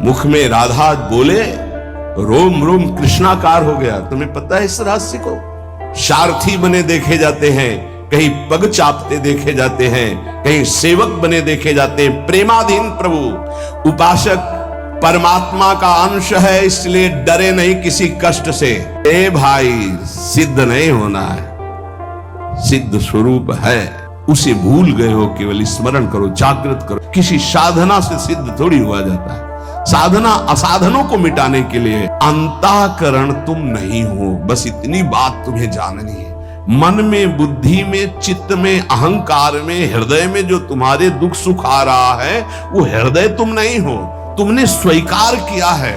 मुख में राधा बोले, रोम रोम कृष्णाकार हो गया। तुम्हें पता है इस रहस्य को? सारथी बने देखे जाते हैं, कहीं पग चापते देखे जाते हैं, कहीं सेवक बने देखे जाते हैं। प्रेमाधीन प्रभु। उपासक परमात्मा का अंश है, इसलिए डरे नहीं किसी कष्ट से। ए भाई, सिद्ध नहीं होना है, सिद्ध स्वरूप है, उसे भूल गए हो, केवल स्मरण करो, जागृत करो। किसी साधना से सिद्ध थोड़ी हुआ जाता है। साधना असाधनों को मिटाने के लिए। अंतःकरण तुम नहीं हो, बस इतनी बात तुम्हें जाननी है। मन में, बुद्धि में, चित्त में, अहंकार में, हृदय में जो तुम्हारे दुख सुख आ रहा है, वो हृदय तुम नहीं हो। तुमने स्वीकार किया है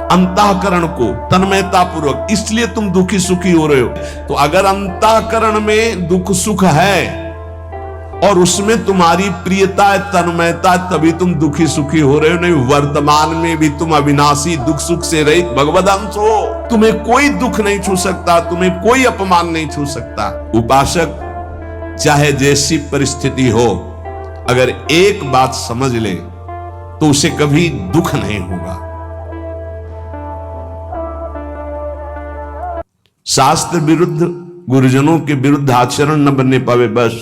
अंतःकरण को तन्मयता पूर्वक, इसलिए तुम दुखी सुखी हो रहे हो। तो अगर अंतःकरण में दुख सुख है और उसमें तुम्हारी प्रियता है, तन्मयता, तभी तुम दुखी सुखी हो रहे हो। नहीं, वर्तमान में भी तुम अविनाशी दुख सुख से रहित भगवद अंश हो। तुम्हें कोई दुख नहीं छू सकता, तुम्हें कोई अपमान नहीं छू सकता। उपासक चाहे जैसी परिस्थिति हो, अगर एक बात समझ ले तो उसे कभी दुख नहीं होगा। शास्त्र विरुद्ध, गुरुजनों के विरुद्ध आचरण न बनने पावे, बस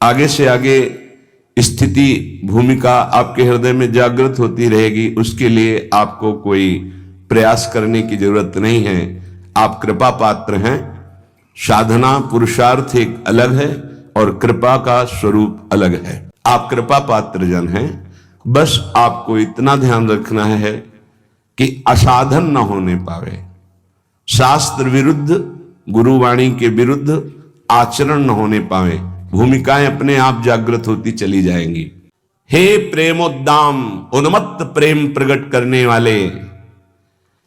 आगे से आगे स्थिति, भूमिका आपके हृदय में जागृत होती रहेगी। उसके लिए आपको कोई प्रयास करने की जरूरत नहीं है। आप कृपा पात्र हैं। साधना पुरुषार्थ एक अलग है और कृपा का स्वरूप अलग है। आप कृपा पात्र जन हैं। बस आपको इतना ध्यान रखना है कि असाधन न होने पावे। शास्त्र विरुद्ध, गुरुवाणी के विरुद्ध आचरण न होने पावे। भूमिकाएं अपने आप जागृत होती चली जाएंगी। हे प्रेमोद्दाम, उन्मत्त प्रेम प्रकट करने वाले,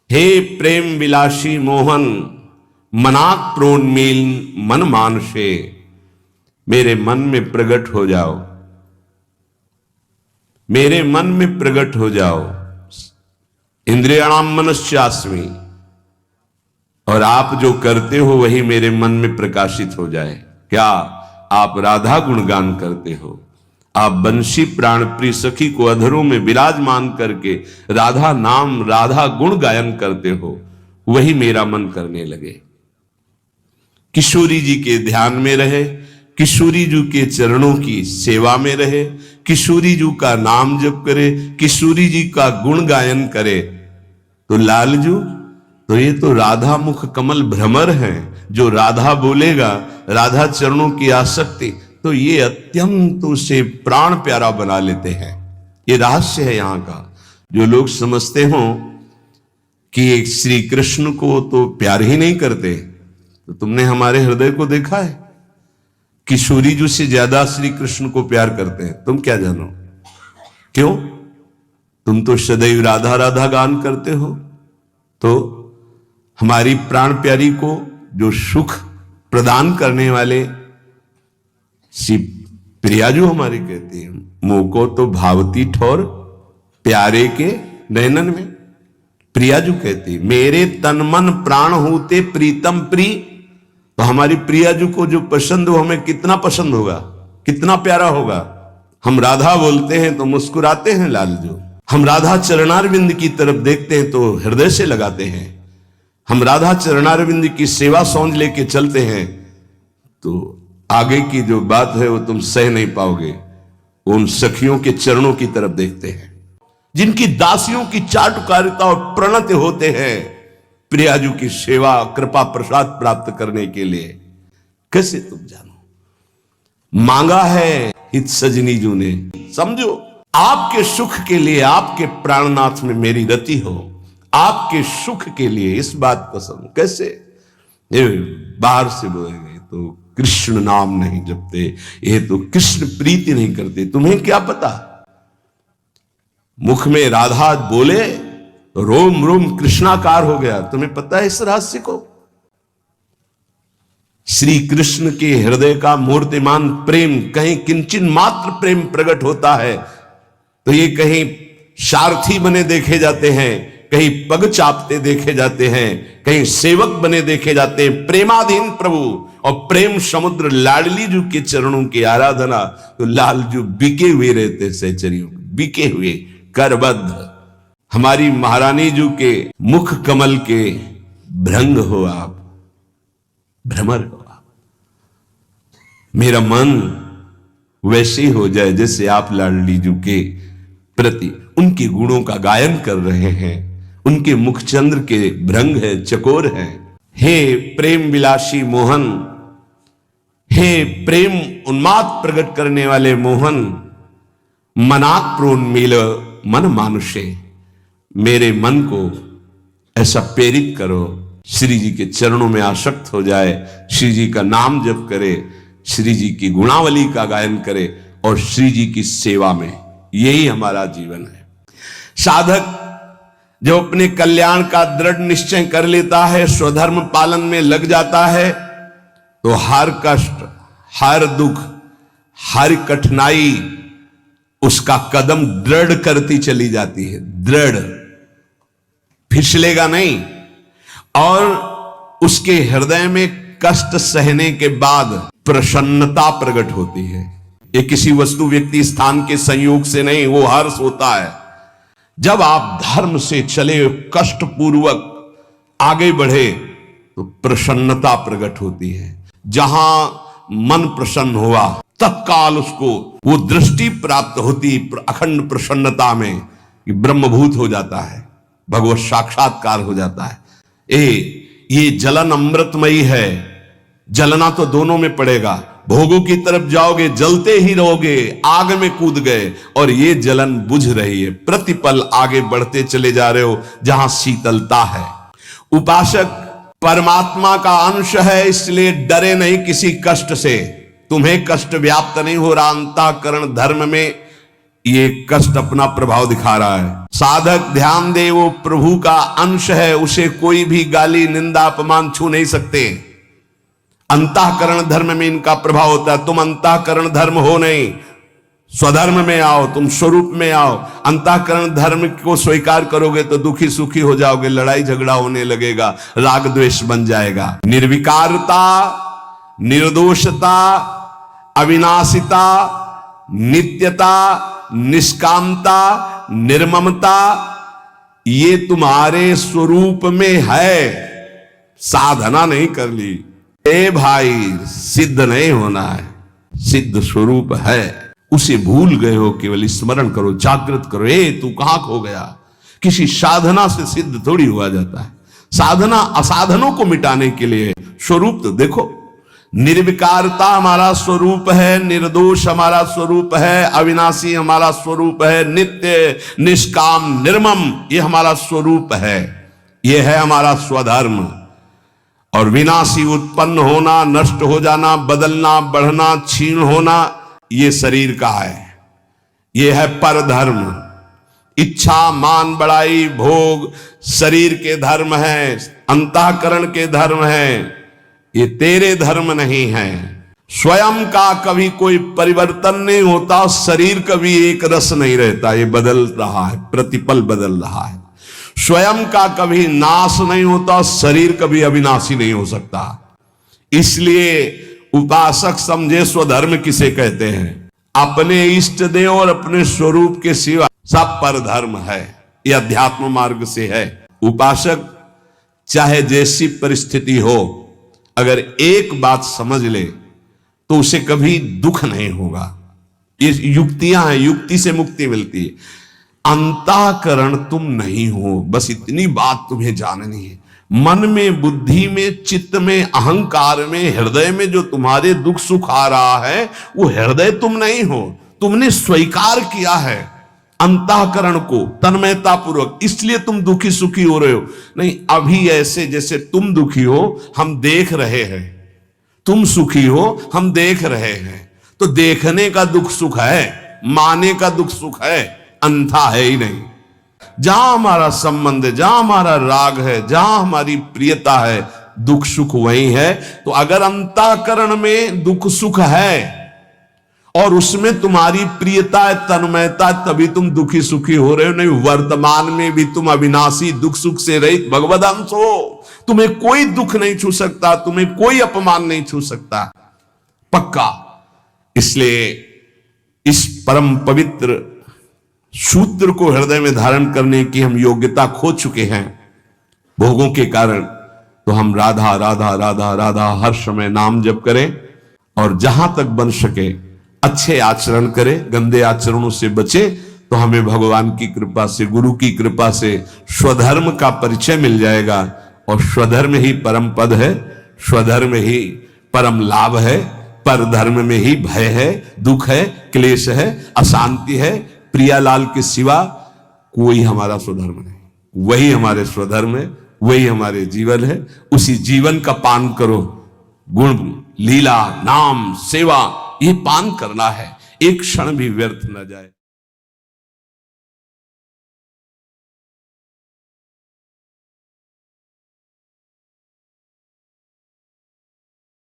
हे प्रेम विलासी मोहन, मनाक प्रोन्मील मन मानसे, मेरे मन में प्रकट हो जाओ, मेरे मन में प्रकट हो जाओ। इंद्रियाणाम मनश्चास्मि, और आप जो करते हो वही मेरे मन में प्रकाशित हो जाए। क्या आप राधा गुणगान करते हो? आप बंशी प्राण प्रिय सखी को अधरों में विराजमान करके राधा नाम, राधा गुण गायन करते हो, वही मेरा मन करने लगे। किशोरी जी के ध्यान में रहे, किशोरी जी के चरणों की सेवा में रहे, किशोरी जी का नाम जप करे, किशोरी जी का गुण गायन करे। तो लालजू, तो ये तो राधा मुख कमल भ्रमर है। जो राधा बोलेगा, राधा चरणों की आसक्ति, तो ये अत्यंत उसे प्राण प्यारा बना लेते हैं। ये रहस्य है यहाँ का। जो लोग समझते हो कि श्री कृष्ण को तो प्यार ही नहीं करते, तो तुमने हमारे हृदय को देखा है? किशोरी जी से ज्यादा श्री कृष्ण को प्यार करते हैं। तुम क्या जानो? क्यों? तुम तो सदैव राधा राधा गान करते हो। तो हमारी प्राण प्यारी को जो सुख प्रदान करने वाले श्री प्रियाजू हमारी कहती है, मोको तो भावती ठोर प्यारे के नैनन में। प्रियाजू कहती, मेरे तन मन प्राण होते प्रीतम प्री। तो हमारी प्रियाजू को जो पसंद हो, हमें कितना पसंद होगा, कितना प्यारा होगा। हम राधा बोलते हैं तो मुस्कुराते हैं लालजू। हम राधा चरणारविंद की तरफ देखते हैं तो हृदय से लगाते हैं। हम राधा चरणारविंद की सेवा सौंध लेके चलते हैं तो आगे की जो बात है वो तुम सह नहीं पाओगे। उन सखियों के चरणों की तरफ देखते हैं जिनकी दासियों की चाटुकारिता और प्रणत होते हैं प्रियाजू की सेवा, कृपा प्रसाद प्राप्त करने के लिए। कैसे तुम जानो? मांगा है हित सजनी जू ने। समझो, आपके सुख के लिए, आपके प्राणनाथ में मेरी रति हो, आपके सुख के लिए इस बात को समझो। कैसे? ये बाहर से बोलेंगे तो कृष्ण नाम नहीं जपते, ये तो कृष्ण प्रीति नहीं करते। तुम्हें क्या पता? मुख में राधा बोले, रोम रोम कृष्णाकार हो गया। तुम्हें पता है इस रहस्य को? श्री कृष्ण के हृदय का मूर्तिमान प्रेम, कहीं किंचन मात्र प्रेम प्रकट होता है तो ये कहीं सारथी बने देखे जाते हैं, कहीं पग चापते देखे जाते हैं, कहीं सेवक बने देखे जाते हैं। प्रेमाधीन प्रभु और प्रेम समुद्र लाडली जू के चरणों की आराधना, तो लाल जू बिके हुए रहते सहचरियों, बिके हुए करबद्ध। हमारी महारानी जी के मुख कमल के भ्रंग हो आप, भ्रमर हो आप। मेरा मन वैसे ही हो जाए जैसे आप लाडली जी के प्रति उनके गुणों का गायन कर रहे हैं। उनके मुखचंद्र के भ्रंग है, चकोर है। हे प्रेम विलासी मोहन, हे प्रेम उन्माद प्रकट करने वाले मोहन, मनात प्रोन्मील मन मानुषे, मेरे मन को ऐसा प्रेरित करो, श्री जी के चरणों में आसक्त हो जाए, श्री जी का नाम जप करे, श्री जी की गुणावली का गायन करे और श्री जी की सेवा में, यही हमारा जीवन है। साधक जो अपने कल्याण का दृढ़ निश्चय कर लेता है, स्वधर्म पालन में लग जाता है, तो हर कष्ट, हर दुख, हर कठिनाई उसका कदम दृढ़ करती चली जाती है। दृढ़, फिसलेगा नहीं। और उसके हृदय में कष्ट सहने के बाद प्रसन्नता प्रकट होती है। ये किसी वस्तु, व्यक्ति, स्थान के संयोग से नहीं, वो हर्ष होता है। जब आप धर्म से चले, कष्ट पूर्वक आगे बढ़े, तो प्रसन्नता प्रकट होती है। जहां मन प्रसन्न हुआ, तत्काल उसको वो दृष्टि प्राप्त होती अखंड प्रसन्नता में कि ब्रह्मभूत हो जाता है, भगवत साक्षात्कार हो जाता है। ये जलन अमृतमयी है। जलना तो दोनों में पड़ेगा। भोगों की तरफ जाओगे, जलते ही रहोगे, आग में कूद गए, और ये जलन बुझ रही है। प्रतिपल आगे बढ़ते चले जा रहे हो जहां शीतलता है। उपासक परमात्मा का अंश है, इसलिए डरे नहीं किसी कष्ट से। तुम्हें कष्ट व्याप्त नहीं हो रहा, अंतःकरण धर्म में ये कष्ट अपना प्रभाव दिखा रहा है। साधक ध्यान दे, वो प्रभु का अंश है, उसे कोई भी गाली, निंदा, अपमान छू नहीं सकते। अंतःकरण धर्म में इनका प्रभाव होता है। तुम अंतःकरण धर्म हो नहीं, स्वधर्म में आओ, तुम स्वरूप में आओ। अंतःकरण धर्म को स्वीकार करोगे तो दुखी सुखी हो जाओगे, लड़ाई झगड़ा होने लगेगा, राग द्वेष बन जाएगा। निर्विकारता, निर्दोषता, अविनाशिता, नित्यता, निष्कामता, निर्ममता, ये तुम्हारे स्वरूप में है। साधना नहीं कर ली, ए भाई, सिद्ध नहीं होना है, सिद्ध स्वरूप है। उसे भूल गए हो, केवल स्मरण करो, जागृत करो। ए तू कहां खो गया? किसी साधना से सिद्ध थोड़ी हुआ जाता है। साधना असाधनों को मिटाने के लिए। स्वरूप तो देखो, निर्विकारता हमारा स्वरूप है, निर्दोष हमारा स्वरूप है, अविनाशी हमारा स्वरूप है, नित्य, निष्काम, निर्मम ये हमारा स्वरूप है। ये है हमारा स्वधर्म। और विनाशी उत्पन्न होना, नष्ट हो जाना, बदलना, बढ़ना, क्षीण होना, ये शरीर का है। ये है परधर्म। इच्छा, मान, बड़ाई, भोग शरीर के धर्म है, अंतःकरण के धर्म है। ये तेरे धर्म नहीं है। स्वयं का कभी कोई परिवर्तन नहीं होता, शरीर कभी एक रस नहीं रहता, ये बदल रहा है, प्रतिपल बदल रहा है। स्वयं का कभी नाश नहीं होता, शरीर कभी अविनाशी नहीं हो सकता। इसलिए उपासक समझे स्वधर्म किसे कहते हैं। अपने इष्ट देव और अपने स्वरूप के सिवा सब परधर्म है। यह अध्यात्म मार्ग से है। उपासक चाहे जैसी परिस्थिति हो, अगर एक बात समझ ले तो उसे कभी दुख नहीं होगा। ये युक्तियां हैं, युक्ति से मुक्ति मिलती है। अंतःकरण तुम नहीं हो, बस इतनी बात तुम्हें जाननी है। मन में, बुद्धि में, चित्त में, अहंकार में, हृदय में जो तुम्हारे दुख सुख आ रहा है, वो हृदय तुम नहीं हो। तुमने स्वीकार किया है अंतःकरण को तन्मयता पूर्वक, इसलिए तुम दुखी सुखी हो रहे हो। नहीं, अभी ऐसे जैसे तुम दुखी हो हम देख रहे हैं, तुम सुखी हो हम देख रहे हैं। तो देखने का दुख सुख है, माने का दुख सुख है, अंधा है ही नहीं। जहां हमारा संबंध है, जहां हमारा राग है, जहां हमारी प्रियता है, दुख सुख वही है। तो अगर अंतःकरण में दुख सुख है और उसमें तुम्हारी प्रियता है, तन्मयता, तभी तुम दुखी सुखी हो रहे हो। नहीं, वर्तमान में भी तुम अविनाशी, दुख सुख से रहित भगवद अंश हो। तुम्हें कोई दुख नहीं छू सकता, तुम्हें कोई अपमान नहीं छू सकता, पक्का। इसलिए इस परम पवित्र सूत्र को हृदय में धारण करने की हम योग्यता खो चुके हैं भोगों के कारण, तो हम राधा राधा राधा राधा हर समय नाम जप करें और जहां तक बन सके अच्छे आचरण करें, गंदे आचरणों से बचे, तो हमें भगवान की कृपा से, गुरु की कृपा से स्वधर्म का परिचय मिल जाएगा। और स्वधर्म ही परम पद है, स्वधर्म ही परम लाभ है, पर धर्म में ही भय है, दुख है, क्लेश है, अशांति है। प्रियालाल के सिवा कोई हमारा स्वधर्म नहीं, वही हमारे स्वधर्म है, वही हमारे जीवन है। उसी जीवन का पान करो। गुण, लीला, नाम, सेवा, ये पान करना है, एक क्षण भी व्यर्थ न जाए।